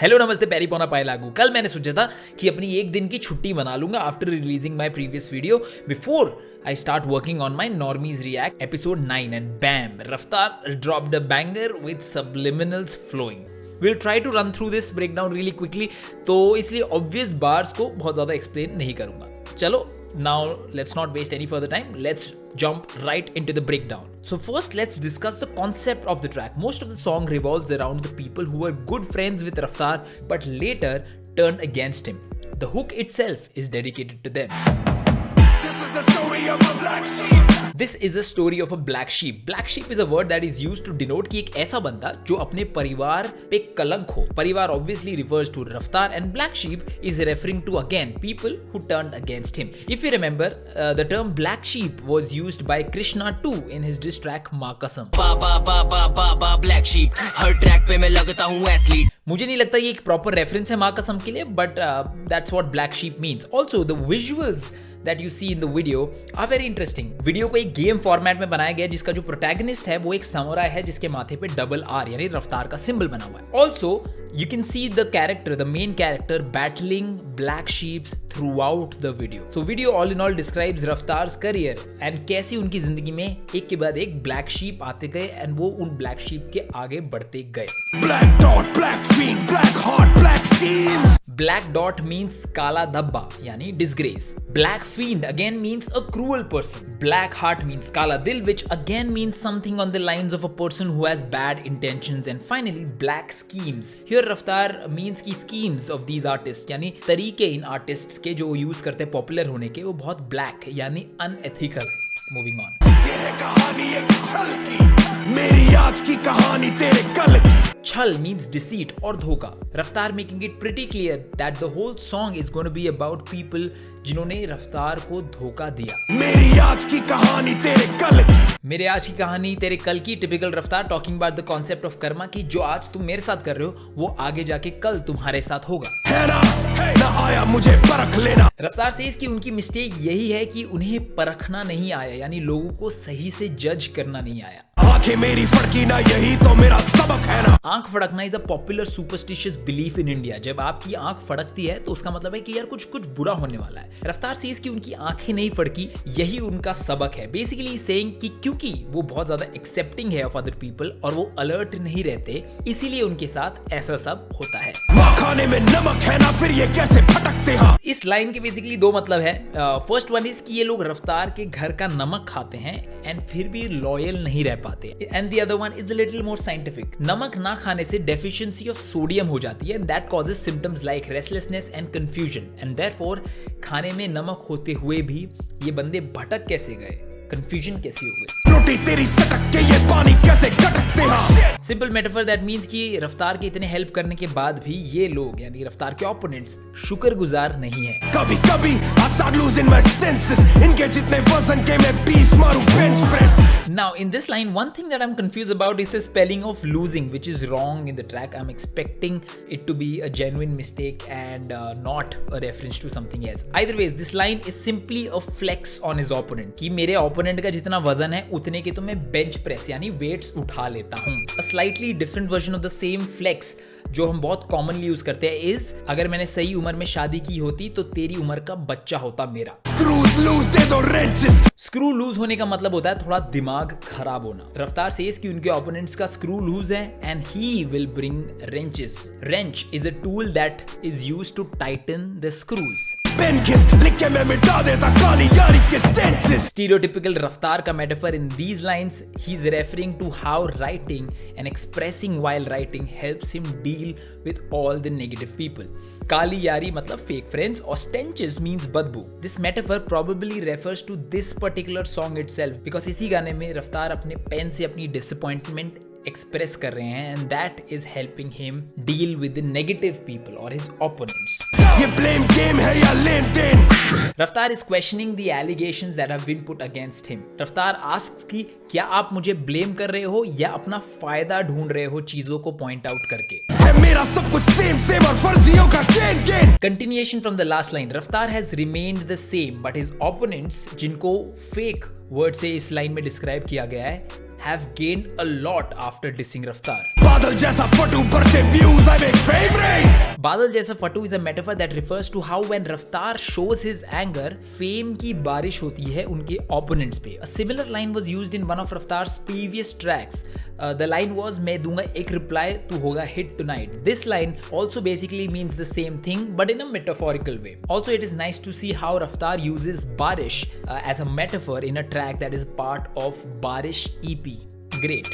Hello नमस्ते पैरी पौना पाए लागू। कल मैंने सोचा था कि अपनी एक दिन की छुट्टी मना लूंगा after releasing my previous video before I start working on my Normies React episode 9 and bam, Raftaar dropped a banger with subliminals flowing. We'll try to run through this breakdown really quickly, तो इसलिए obvious bars को बहुत ज़्यादा explain नहीं करूँगा। चलो, now let's not waste any further time. Let's jump right into the breakdown. So first, let's discuss the concept of the track. Most of the song revolves around the people who were good friends with Raftaar but later turned against him. The hook itself is dedicated to them. This is the story of a black sheep. Black sheep is a word that is used to denote कि एक ऐसा बंदा जो अपने परिवार पे कलंक हो. परिवार obviously refers to Raftaar and black sheep is referring to again people who turned against him. If you remember, the term black sheep was used by Krishna too in his diss track माँ कसम. Black sheep. हर track पे मैं लगता हूँ athlete. मुझे नहीं लगता ये एक प्रॉपर रेफरेंस है माँ कसम के लिए, but that's what black sheep means. Also, the visuals that you see in the video are very interesting. Video को एक गेम फॉर्मेट में बनाया गया जिसका जो प्रोटैगनिस्ट है वो एक समुराई है जिसके माथे पे डबल आर यानी रफ्तार का सिंबल बना हुआ है. Also you can see the main character battling black sheeps throughout the video. So video all in all describes Raftaar's career and कैसे उनकी जिंदगी में एक के बाद एक black sheep आते गए and वो उन black sheep के आगे बढ़ते गए. Black dot, black fiend, black heart, black schemes. Black dot means काला धब्बा यानी disgrace. Black fiend again means a cruel person. Black heart means काला दिल, which again means something on the lines of a person who has bad intentions. And finally black schemes. Here Raftaar means की schemes of these artists यानी तरीके इन artists के जो use करते हैं popular होने के वो बहुत black यानी unethical है. Moving on. ये है कहानी एक छल की, मेरी आज की कहानी तेरे कल की. छल means deceit और धोखा. Raftaar making it pretty clear that the whole song is going to be about people जिन्होंने रफ्तार को धोखा दिया. मेरी आज की कहानी तेरे कल की. मेरे आज की कहानी तेरे कल की. टिपिकल रफ्तार talking about the concept of Karma की जो आज तुम मेरे साथ कर रहे हो वो आगे जाके कल तुम्हारे साथ होगा. ना आया मुझे परख लेना. रफ्तार सेज कि उनकी मिस्टेक यही है कि उन्हें परखना नहीं आया यानी लोगों को सही से जज करना नहीं आया. आंखें मेरी फड़की ना यही तो मेरा सबक है ना. आंख फड़कना is a popular superstitious belief in India. जब आपकी आंख फड़कती है तो उसका मतलब है कि यार कुछ बुरा होने वाला है. रफ्तार सेज कि उनकी आंखें नहीं फड़की यही उनका सबक है. बेसिकली सेइंग कि क्योंकि वो बहुत ज्यादा एक्सेप्टिंग है ऑफ अदर पीपल और वो अलर्ट नहीं रहते इसीलिए उनके साथ ऐसा सब होता है. खाने में नमक है ना फिर ये कैसे फटकते हैं. इस लाइन के बेसिकली दो मतलब है. फर्स्ट वन इज कि ये लोग रफ्तार के घर का नमक खाते हैं एंड फिर भी लॉयल नहीं रह पाते. And the other one is a little more scientific. नमक ना खाने से डेफिशिएंसी ऑफ सोडियम हो जाती है and that causes symptoms like restlessness and confusion and therefore खाने में नमक होते हुए भी ये बंदे भटक कैसे गए, कंफ्यूजन कैसे हो गई. रोटी तेरी सटक के ये पानी कैसे कटकते हैं. सिंपल मेटाफर दैट मींस कि रफ्तार के इतने हेल्प करने के बाद भी ये लोग यानी रफ्तार के ओपोनेंट्स शुक्रगुजार नहीं है. कभी कभी I start losing my senses. इनके जितने वजन के मैं 20 मारूं bench press. Now in this line one thing that I'm confused about is the spelling of losing which is wrong in the track. I'm expecting it to be a genuine mistake and not a reference to something else. Either ways this line is simply a flex on his opponent कि मेरे opponent का जितना वजन है उतने के तो मैं बेंच प्रेस यानी वेट्स उठा लेता हूँ. A slightly different version of the same flex जो हम बहुत कॉमनली यूज करते हैं इज अगर मैंने सही उम्र में शादी की होती तो तेरी उम्र का बच्चा होता मेरा. स्क्रू लूज होने का मतलब होता है थोड़ा दिमाग खराब होना. रफ्तार सेज कि उनके ओपोनेंट्स का स्क्रू लूज है and he will bring wrenches. Wrench is a tool that is used to tighten the screws. Stereotypical Raftaar ka metaphor in these lines, he's referring to how writing and expressing while writing helps him deal with all the negative people. Kali yari matlab fake friends or stenches means badbu. This metaphor probably refers to this particular song itself because इसी गाने में रफ्तार अपने pen से अपनी disappointment express कर रहे हैं and that is helping him deal with the negative people or his opponents. ये blame game है या लेन then. Raftaar is questioning the allegations that have been put against him. Raftaar asks कि क्या आप मुझे blame कर रहे हो या अपना फायदा ढूंढ रहे हो चीजों को point out करके. मेरा सब कुछ same और फर्जियों का gain. Continuation from the last line. Raftaar has remained the same but his opponents जिनको fake word से इस line में describe किया गया है have gained a lot after dissing Raftaar. बादल जैसा फटू पर से views I make fame ring. बादल जैसा फटू is a metaphor that refers to how when Raftaar shows his anger fame की बारिश होती है उनके ओपोनेंट्स पे. A similar line was used in one of Raftaar's previous tracks. The line was मैं दूंगा एक रिप्लाई तू होगा hit tonight. This line also basically means the same thing but in a metaphorical way. Also it is nice to see how Raftaar uses Barish as a metaphor in a track that is part of Barish EP. Great.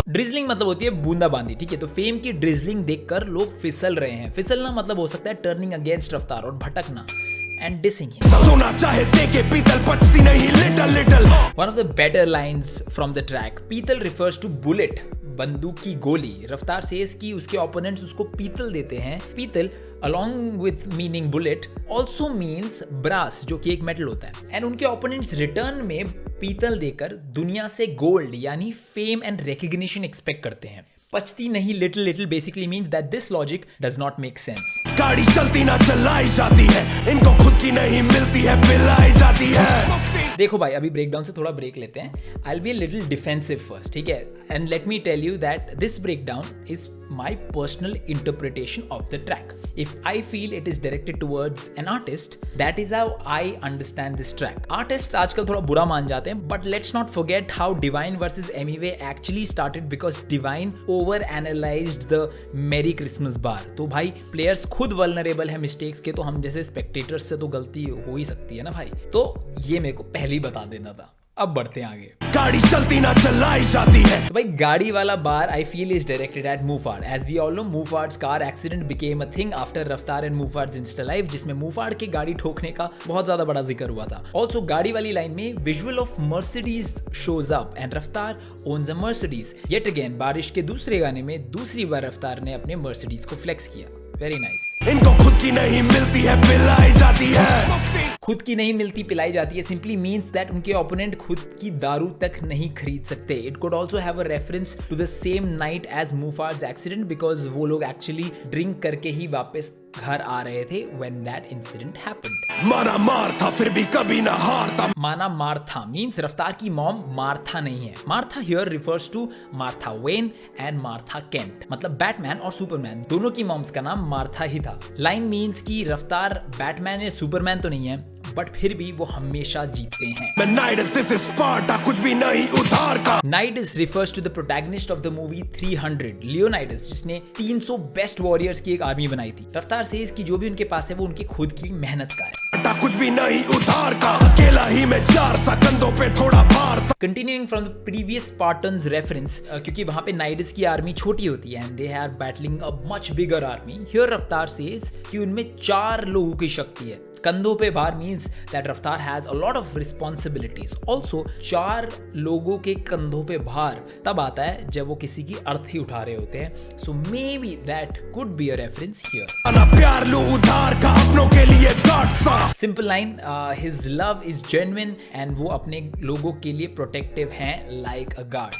Drizzling मतलब होती है बूंदाबांदी. ठीक है, तो fame की drizzling देखकर लोग फिसल रहे हैं. फिसलना मतलब हो सकता है टर्निंग अगेंस्ट रफ्तार और भटकना. And dissing him. One of the better lines from the track. Peetal refers to bullet. बंदूक की गोली. रफ्तार says कि उसके opponents उसको पीतल देते हैं. पीतल along with meaning bullet also means brass जो कि एक metal होता है. And उनके opponents return में पीतल देकर दुनिया से गोल्ड यानी fame and recognition expect करते हैं. पचती नहीं little little basically means that this logic does not make sense. गाड़ी चलती ना चलाई जाती है, इनको खुद की नहीं मिलती है, पिलाई जाती है. देखो भाई, अभी ब्रेकडाउन से थोड़ा ब्रेक लेते हैं. I'll be a little defensive first, ठीक है? And let me tell you that this breakdown is my personal interpretation of the track. If I feel it is directed towards an artist, that is how I understand this track. Artists आजकल थोड़ा बुरा मान जाते हैं, but let's not forget how Divine versus Emiway actually started because Divine over-analyzed the Merry Christmas bar. तो भाई players खुद vulnerable है मिस्टेक्स के, तो हम जैसे स्पेक्टेटर्स से तो गलती हो ही सकती है ना भाई. तो ये मेरे को पहले ही बता देना था. अब बढ़ते हैं आगे. गाड़ी चलती ना चलाई जाती है. तो भाई गाड़ी वाला बार I feel is directed at Mufard. As we all know, Mufard's car accident became a thing after Raftaar and Mufard's Insta Live, जिसमें Mufard के गाड़ी ठोकने का बहुत ज्यादा बड़ा जिक्र हुआ था. Also गाड़ी वाली लाइन में visual of Mercedes shows up and Raftaar owns a Mercedes. Yet again बारिश के दूसरे गाने में दूसरी बार रफ्तार ने अपने Mercedes को फ्लेक्स किया. Very nice. इनको खुद की नहीं मिलती है, पिलाई जाती है. खुद की नहीं मिलती पिलाई जाती है simply means that उनके ओपोनेंट खुद की दारू तक नहीं खरीद सकते. It could also have a reference to the same night as Mufard's accident because वो लोग actually drink करके ही वापस घर आ रहे थे when that incident happened. माना मार था फिर भी कभी ना हारता. माना मार्था means रफ्तार की मॉम मार्था नहीं है. Martha here refers to Martha when and Martha Kent. मतलब बैटमैन और सुपरमैन दोनों की मॉम्स का नाम मार्था ही था. लाइन मीन्स कि रफ्तार बैटमैन या सुपरमैन तो नहीं है बट फिर भी वो हमेशा जीतते हैं. कुछ भी नहीं उधार का. Nidus refers to the protagonist of the movie 300, Leonidas, जिसने 300 बेस्ट वॉरियर्स की एक आर्मी बनाई थी. रफ्तार सेज कि जो भी उनके पास है वो उनकी खुद की मेहनत का है. कुछ भी नहीं उधार का, अकेला ही में चार सा, कंधों पे थोड़ा भार सा. Continuing from the previous Spartans reference, क्योंकि वहां पे Nidus की आर्मी छोटी होती है and they are battling a much bigger army. Here रफ्तार says कि उनमें 4 लोगों की शक्ति है. कंधों पे भार means that रफ्तार has a lot of responsibilities. Also 4 लोगों के कंधों पे भार तब आता है जब वो किसी की अर्थी उठा रहे होते हैं. So maybe that could be a reference here. प्यार लो उधार का, अपनों के लिए गार्ड सा. Simple line, his love is genuine and वो अपने लोगों के लिए protective हैं like a guard.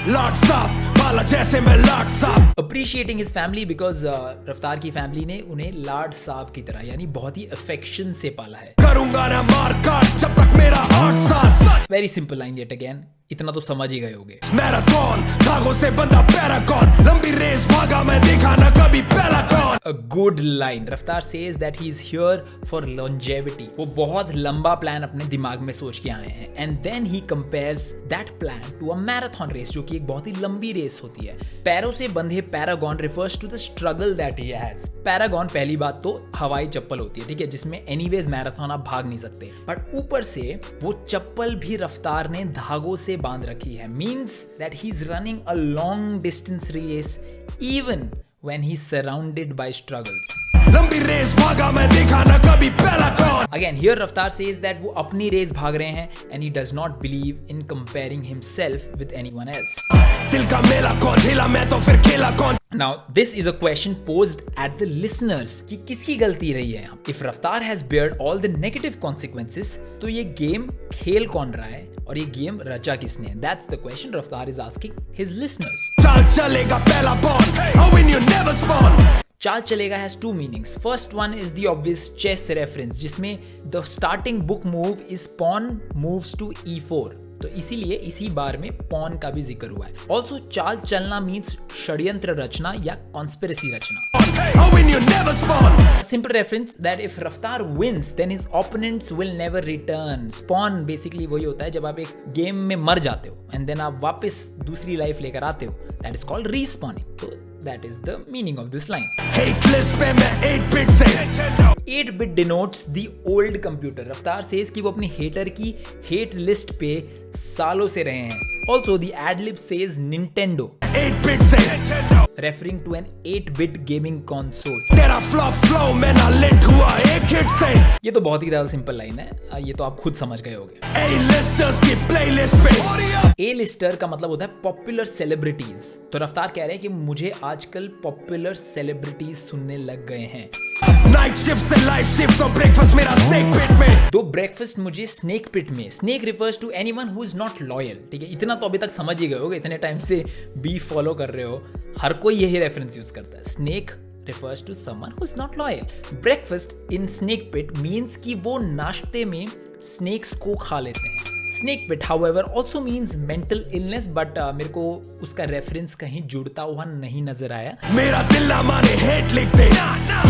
लाट साहब बाला जैसे मैं लाट साहब. Appreciating his family because रफ्तार की फैमिली ने उन्हें लाड साहब की तरह यानी बहुत ही अफेक्शन से पाला है. करूंगा ना मार काट जब तक मेरा 8 साल. Very simple line yet again. इतना तो समझ ही गए होगे. मैराथन धागों से बंधा पैरागॉन, लंबी रेस भागा मैं, देखा ना कभी पहला कौन. A good line. रफ्तार says that he is here for longevity. वो बहुत लंबा प्लान अपने दिमाग में सोच के आए हैं. And then he compares that plan to a marathon race, जो कि एक बहुत ही लंबी रेस होती है. पैरों से बंधे Paragon refers to the struggle that he has. Paragon पहली बात तो हवाई चप्पल होती है, ठीक है, जिसमें anyways मैराथन आप भाग नहीं सकते. बट ऊपर से वो चप्पल भी रफ्तार ने धागों से बांध रखी है. Means that he's running a long distance race even when he's surrounded by struggles. लंबी रेस भागा मैं, देखा ना कभी पहला कौन. Again here रफ्तार says that वो अपनी रेस भाग रहे हैं and he does not believe in comparing himself with anyone else. दिल का मेला कौन हिला, मैं तो फिर खेला कौन. Now this is a question posed at the listeners कि किसकी गलती रही है. If रफ्तार has bared all the negative consequences, तो ये गेम खेल कौन रहा है और ये गेम रचा किसने? That's the question रफ्तार is asking his listeners. चाल चलेगा पहला बॉन, I win you never spawn. चाल चलेगा has 2 meanings. First one is the obvious chess reference, जिसमें the starting book move is pawn moves to e4. तो इसीलिए इसी बार में पॉन का भी जिक्र हुआ है। ऑल्सो चाल चलना मीन्स षड्यंत्र रचना या कॉन्स्पिरेसी रचना। Oh, when you never spawn. Simple reference that if Raftar wins, then his opponents will never return. Spawn basically वही होता है जब आप एक गेम में मर जाते हो and then आप वापस दूसरी लाइफ लेकर आते हो. That is called respawning. So that is the meaning of this line. Hate list पे मैं 8-bit से 8-bit denotes the old computer. रफ्तार says कि वो अपनी हेटर की हेट लिस्ट पे सालों से रहे हैं. Also the ad-lib says Nintendo, 8-bit से referring to an 8-bit gaming console. तेरा flop flow में ना lit हुआ एक hit से ये तो बहुत ही ज्यादा सिंपल लाइन है, ये तो आप खुद समझ गए होंगे. A-listers की playlist पे ए लिस्टर का मतलब होता है पॉपुलर सेलिब्रिटीज. तो रफ्तार कह रहे हैं कि मुझे आजकल पॉपुलर सेलिब्रिटीज सुनने लग गए हैं. नाइट शिफ्ट से लाइट शिफ्ट तो ब्रेकफास्ट मेरा स्नेक पिट में. दो ब्रेकफास्ट मुझे स्नेक पिट में. Snake refers to anyone who is not loyal. ठीक है, इतना तो अभी तक समझ ही गए होगे, इतने टाइम से बीफ फॉलो कर रहे हो, हर कोई यही रेफरेंस यूज करता है. Snake refers to someone who is not loyal. Breakfast in snake pit means कि वो नाश्ते में snakes को खा लेते हैं. Snake pit, however, also means mental illness, but मेरे को उसका रेफरेंस कहीं जुड़ता हुआ नहीं नजर आया. मेरा दिल ना माने हेट लिख दे,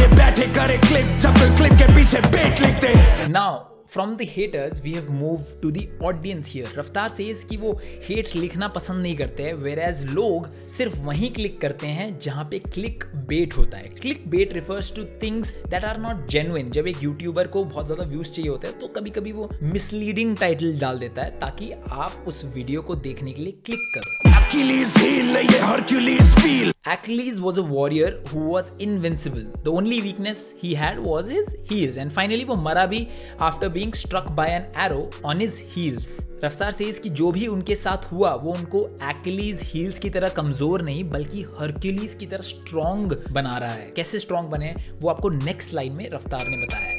ये बैठे करे क्लिक जब कोई क्लिक के पीछे बेट लिख दे. Now from the haters we have moved to the audience here. रफ्तार says कि वो हेट लिखना पसंद नहीं करते हैं, whereas लोग सिर्फ वहीं क्लिक करते हैं जहां पे क्लिक बेट होता है. Click bait refers to things that are not genuine. जब एक यूट्यूबर को बहुत ज्यादा व्यूज चाहिए होते हैं तो कभी कभी वो मिसलीडिंग टाइटल डाल देता है ताकि आप उस वीडियो को देखने के लिए क्लिक करो. Achilles heel नहीं ये Hercules feel. Achilles was a warrior who was invincible. The only weakness he had was his heels. And finally वो मरा भी after being struck by an arrow on his heels. रफ्तार says कि जो भी उनके साथ हुआ वो उनको Achilles heels की तरह कमजोर नहीं बल्कि Hercules की तरह स्ट्रॉन्ग बना रहा है. कैसे स्ट्रॉन्ग बने वो आपको नेक्स्ट लाइन में रफ्तार ने बताया.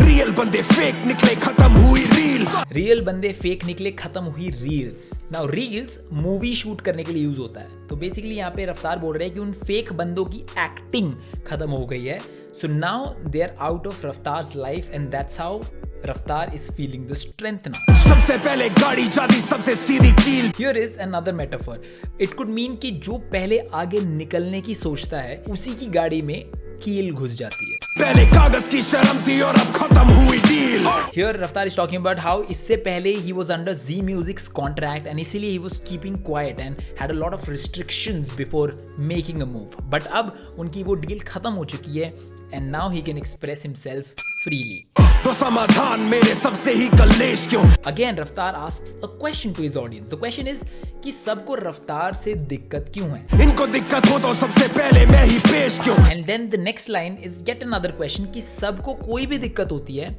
रियल बंदे फेक निकले खत्म हुई रील. रियल बंदे फेक निकले खत्म हुई reels. Now reels movie shoot करने के लिए यूज होता है. तो बेसिकली यहाँ पे रफ्तार बोल रहे हैं कि उन फेक बंदों की एक्टिंग खत्म हो गई है. So now they are out of Raftaar's life and that's how Raftaar is feeling the strength now. सबसे पहले गाड़ी जाती सबसे सीधी कील. Here is another metaphor. It could mean कि जो पहले आगे निकलने की सोचता है उसी की गाड़ी में कील घुस जाती है. पहले कागज की शर्म थी और अब खत्म हुई deal. Here Raftaar is talking about how इससे पहले he was under Z Music's contract and इसीलिए he was keeping quiet and had a lot of restrictions before making a move. But अब उनकी वो डील खत्म हो चुकी है and now he can express himself freely. तो समाधान मेरे सबसे ही कलेश क्यों. Again Raftaar asks a question to his audience. The question is कि सबको रफ्तार से दिक्कत क्यों है. इनको दिक्कत हो तो सबसे पहले मैं ही पेश क्यों. And then the next line is yet another question कि सबको कोई भी दिक्कत होती है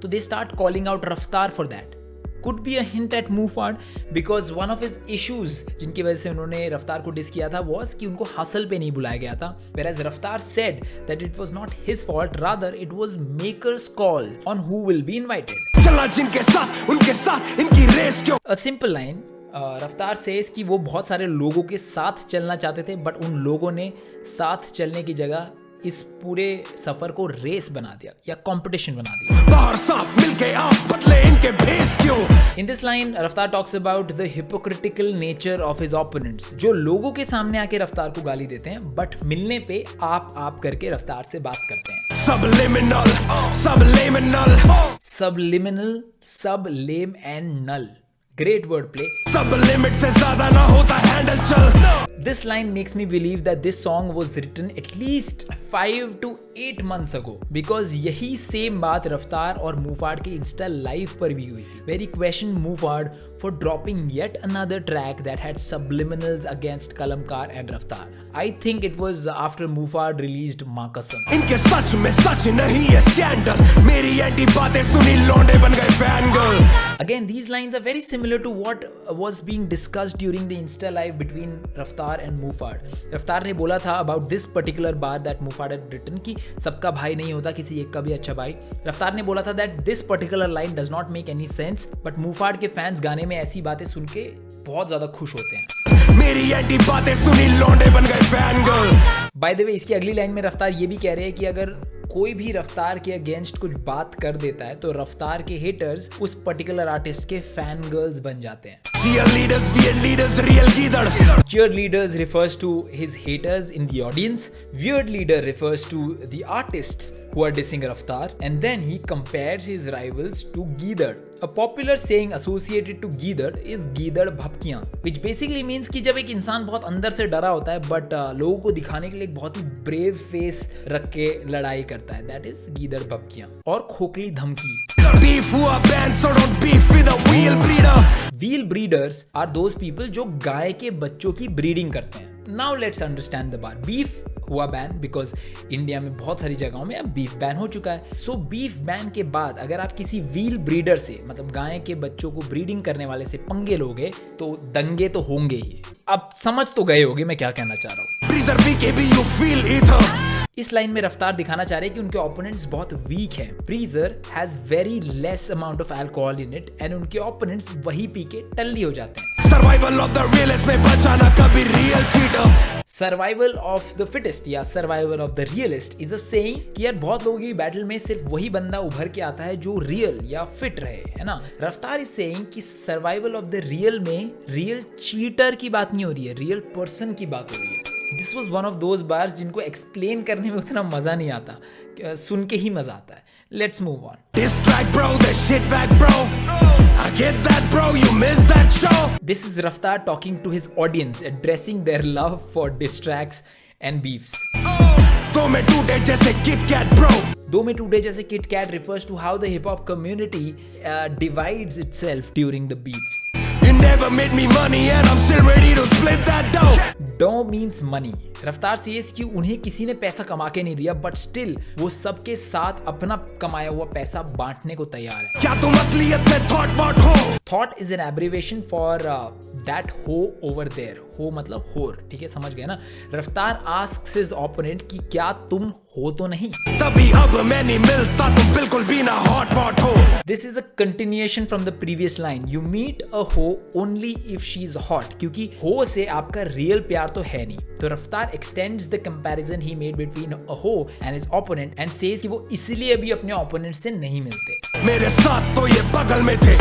तो they start calling out रफ्तार for that. Could be a hint at Mufad because one of his issues जिनकी वजह से उन्होंने रफ्तार को डिस किया था was कि उनको हसल पे नहीं बुलाया गया था. Whereas रफ्तार said that it was not his fault, rather it was maker's call on who will be invited. चला जिनके साथ उनके साथ इनकी रेस क्यों. A simple line. रफ्तार सेज कि वो बहुत सारे लोगों के साथ चलना चाहते थे बट उन लोगों ने साथ चलने की जगह इस पूरे सफर को रेस बना दिया या कंपटीशन बना दिया. बाहर सांप मिलके आप बदले इनके भेस क्यों. इन दिस लाइन रफ्तार talks about the hypocritical nature of his opponents, जो लोगों के सामने आके रफ्तार को गाली देते हैं बट मिलने पे आप करके रफ्तार से बात करते हैं. Subliminal, subliminal, subliminal, sublame and null. Great wordplay. सब लिमिट से ज्यादा ना होता हैंडल चल. This line makes me believe that this song was written at least 5 to 8 months ago because यही सेम बात रफ्तार और मूफाड के इंस्टा लाइव पर भी हुई थी. Where he questioned Mufad for dropping yet another track that had subliminals against Kalamkar and Raftar. I think it was after Mufad released मां कसम. इनके सच में सच नहीं है स्कैंडल. मेरी एंटी बातें सुनी लौंडे बन गए fan girl. Again, these lines are very similar to what was being discussed during the Insta live between Raftar and Mufad. Raftar ने बोला था about this particular bar that Mufad had written कि सबका भाई नहीं होता किसी एक का भी अच्छा भाई. Raftar ने बोला था that this particular line does not make any sense, but Mufad के फैंस गाने में ऐसी बातें सुन के बहुत ज्यादा खुश होते हैं. मेरी एंटी बातें सुनी लौंडे बन गए fan girl. By the way, इसकी अगली लाइन में रफ्तार ये भी कह रहे हैं कि अगर कोई भी रफ्तार के अगेंस्ट कुछ बात कर देता है तो रफ्तार के हेटर्स उस पर्टिकुलर आर्टिस्ट के फैन गर्ल्स बन जाते हैं। Cheerleaders, weird leaders, real geedar. Cheerleaders refers to his haters in the audience. Weird leader refers to the artists who are dissing Raftaar, and then he compares his rivals to Geedar. A popular saying associated to Geedar is Geedar Bhapkiyan, which basically means कि जब एक इंसान बहुत अंदर से डरा होता है बट लोगों को दिखाने के लिए एक बहुत ही ब्रेव फेस रख के लड़ाई करता है, that is Geedar Bhapkiyan. और खोखली धमकी। Beef हुआ ban, so don't beef with a wheel breeder. Wheel breeders are those people जो गाय के बच्चों की ब्रीडिंग करते हैं। Now let's understand the bar. Beef हुआ बैन बिकॉज इंडिया में बहुत सारी जगहों में अब बीफ बैन हो चुका है। सो बीफ बैन के बाद अगर आप किसी व्हील ब्रीडर से मतलब गाय के बच्चों को ब्रीडिंग करने वाले से पंगे लोगे तो दंगे तो होंगे ही। अब समझ तो गए होगे मैं क्या कहना चाह रहा हूँ। इस लाइन में रफ्तार दिखाना चाह रहे हैं कि उनके ओपोनेंट्स बहुत वीक हैं। ब्रीजर has very less amount of alcohol in it and उनके ओपोनेंट्स वही पी के टल्ली हो जाते हैं। सर्वाइवल ऑफ द रियलिस्ट में बचाना कभी real cheater. Survival of the fittest या survival of the realist is a saying कि यार बहुत लोगों की बैटल में सिर्फ वही बंदा उभर के आता है जो रियल या फिट रहे, है ना। रफ्तार इज सेइंग कि सर्वाइवल ऑफ द रियल में रियल चीटर की बात नहीं हो रही है, रियल पर्सन की बात हो रही है। This was one of those bars जिनको एक्सप्लेन करने में उतना मजा नहीं आता, सुन के ही मजा आता है। Let's move on. This is Raftaar talking to his audience, addressing their love for diss tracks and beefs. दो में टूटे जैसे KitKat bro. दो में टूटे जैसे KitKat refers to how the hip hop community divides itself during the beefs. You never made me money and I'm still ready to split that dough. Dough means money. रफ्तार says कि उन्हें किसी ने पैसा कमा के नहीं दिया बट स्टिल वो सबके साथ अपना कमाया हुआ पैसा बांटने को तैयार है। क्या तुम असलियत में thought what हो? Thought is an abbreviation for that ho over there. हो मतलब होर, ठीक है, समझ गए ना। रफ्तार asks his opponent कि क्या तुम हो तो नहीं। तभी अब मैं नहीं मिलता तुम बिल्कुल भी ना hot pot हो। This is a continuation from the previous line. You meet a ho only if she is hot. क्योंकि हो से आपका रियल प्यार तो है नहीं। तो रफ्तार extends the comparison he made between a ho and his opponent and says कि वो इसीलिए भी अपने opponent से नहीं मिलते। मेरे साथ तो ये बगल में थे,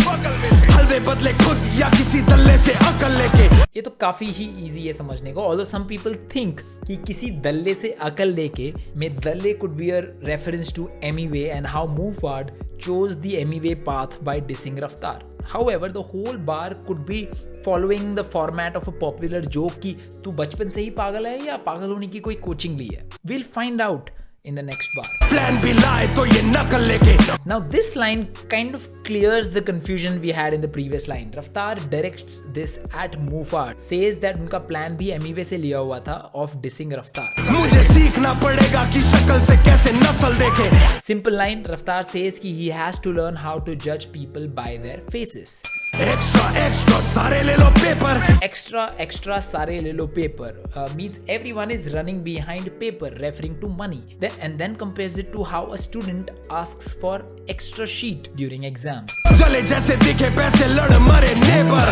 हलवे बदले खुद या किसी दल्ले से अकल लेके। ये तो काफी ही इजी है समझने को। Although some people think कि किसी दल्ले से अकल लेके में दल्ले could be a reference to Emiway and how Mufward chose the Emiway path by dissing Raftaar. However, the whole bar could be following the format of a popular joke कि तू बचपन से ही पागल है या पागल होने की कोई कोचिंग ली है। We'll find out in the next bar. Plan भी लाए तो ये नकल लेके। Now this line kind of clears the confusion we had in the previous line. Raftaar directs this at Mufward, says that उनका plan भी Emiway से लिया हुआ था of dissing Raftaar. मुझे सीखना पड़ेगा कि शक्ल से कैसे नस्ल देखे। Simple line, Raftaar says कि he has to learn how to judge people by their faces. Extra सारे ले लो पेपर। Extra सारे ले लो paper means everyone is running behind paper, referring to money. Then compares it to how a student asks for extra sheet during exams. चले जैसे दिखे पैसे लड़ मरे neighbor.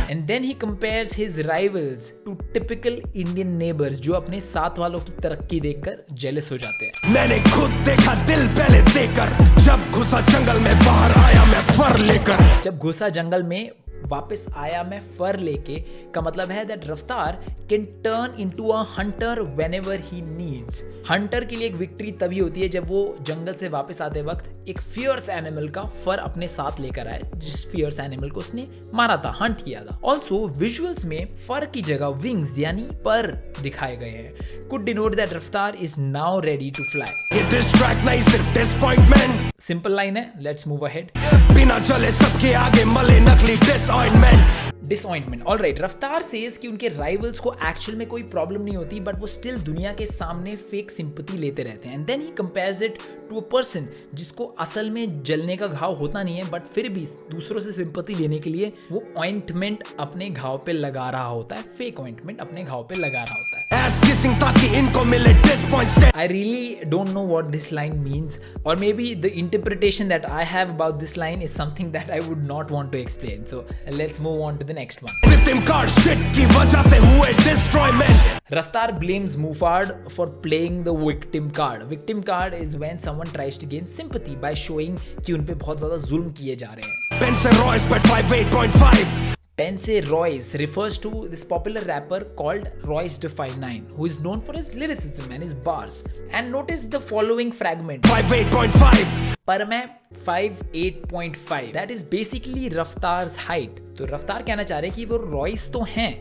And then he compares his rivals to typical Indian neighbors जो अपने साथ वालों की तरक्की देखकर jealous हो जाते हैं। मैंने खुद देखा दिल पहले देकर, जब घुसा जंगल में बाहर आया मैं फर लेकर। जब घुसा जंगल में वापस आया मैं फर लेके का मतलब है दैट रफ्तार can turn into a Hunter whenever he needs. Hunter के लिए एक विक्ट्री तभी होती है जब वो जंगल से वापस आते वक्त एक फियर्स एनिमल का फर अपने साथ लेकर आए जिस फियर्स एनिमल को उसने मारा था, हंट किया था। ऑल्सो विजुअल्स में फर की जगह विंग्स यानी पर दिखाए गए हैं। could denote that Raftaar is now ready to fly. ये distract नहीं सिर्फ disappointment। Simple line है, let's move ahead. बिना चले सबके आगे मले नकली disappointment। Disappointment. All right. Raftaar says कि उनके rivals को actual में कोई problem नहीं होती, but वो still दुनिया के सामने fake sympathy लेते रहते हैं. And then he compares it to a person जिसको असल में जलने का घाव होता नहीं है, but फिर भी दूसरों से sympathy लेने के लिए वो ointment अपने घाव पे लगा रहा होता है, fake ointment अपने घाव पे लगा रहा होता है। Ass kissing ताकि इनको मिले disappointment। points dead. I really don't know what this line means, or maybe the interpretation that I have about this line is something that I would not want to explain. So let's move on to the next one. Victim card shit की वजह से हुए destroy men. Raftaar blames Mufad for playing the victim card. Victim card is when someone tries to gain sympathy by showing कि उन पे बहुत ज़्यादा जुल्म किए जा रहे हैं. Benson Royce bet 58.5. Pense Royce refers to this popular rapper called Royce da 5'9", who is known for his lyricism and his bars. And notice the following fragment. 58.5. पर मैं 58.5, that is basically Raftaar's height. तो रफ्तार कहना चाह रहे हैं कि वो रॉयस तो हैं,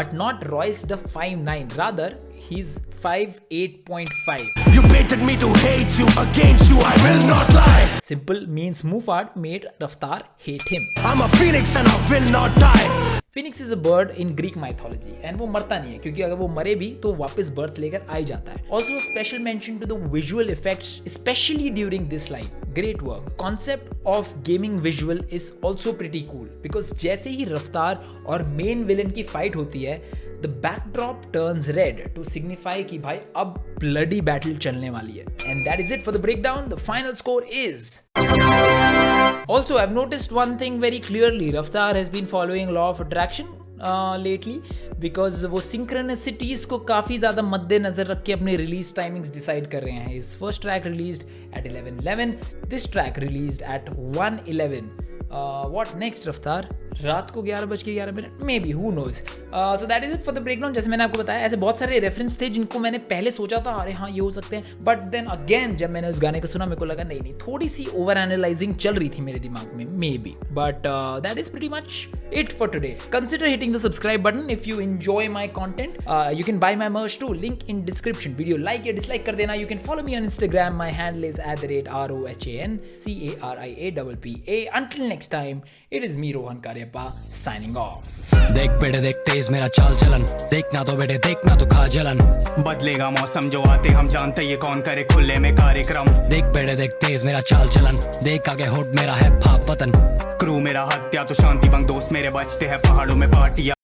but not Royce da 5'9", rather he's 58.5. You baited me to hate you, against you I will not lie. Simple means Mufad made Raftaar hate him. I'm a phoenix and I will not die. Phoenix is a bird in Greek mythology and वो मरता नहीं है, क्योंकि अगर वो मरे भी तो वापस बर्थ लेकर आ ही जाता है. Also special mention to the visual effects, especially during this line. Great work. Concept of gaming visual is also pretty cool because जैसे ही रफ्तार और मेन विलन की फाइट होती है, the backdrop turns red to signify कि भाई अब bloody battle चलने वाली है. And that is it for the breakdown. The final score is. Also, I've noticed one thing very clearly. Raftaar has been following law of attraction lately because वो synchronicities को काफ़ी ज़्यादा मद्देनजर रख के अपने release timings decide कर रहे हैं. His first track released at 11:11. This track released at 1:11. What next, Raftaar? रात को 11:11 maybe, who knows. So that is it for the breakdown. जैसे मैंने आपको बताया, ऐसे बहुत सारे रेफरेंस थे जिनको मैंने पहले सोचा था अरे हाँ ये हो सकते हैं, बट देन अगेन जब मैंने उस गाने को सुना मेरे को लगा नहीं, थोड़ी सी ओवर एनालाइजिंग चल रही थी मेरे दिमाग में, may be. But that is pretty much it for today. Consider hitting the subscribe button if you enjoy my content. You can buy my merch too, link in description. Video like या dislike कर देना. You can follow me on Instagram. My handle is @ROHANCARIAPPA. Until next time, it is me Rohan Karyappa signing off. देख बेटे देख तेज मेरा चाल चलन, देखना तो बेटे देखना तो खा जलन. बदलेगा मौसम जो आते हम जानते ये कौन करे खुले में कार्यक्रम. देख बेटे देख तेज मेरा चाल चलन, देख आगे हुड मेरा है भाप वतन. क्रू मेरा हत्या तो शांति भंग, दोस्त मेरे बचते हैं पहाड़ों में पार्टियां.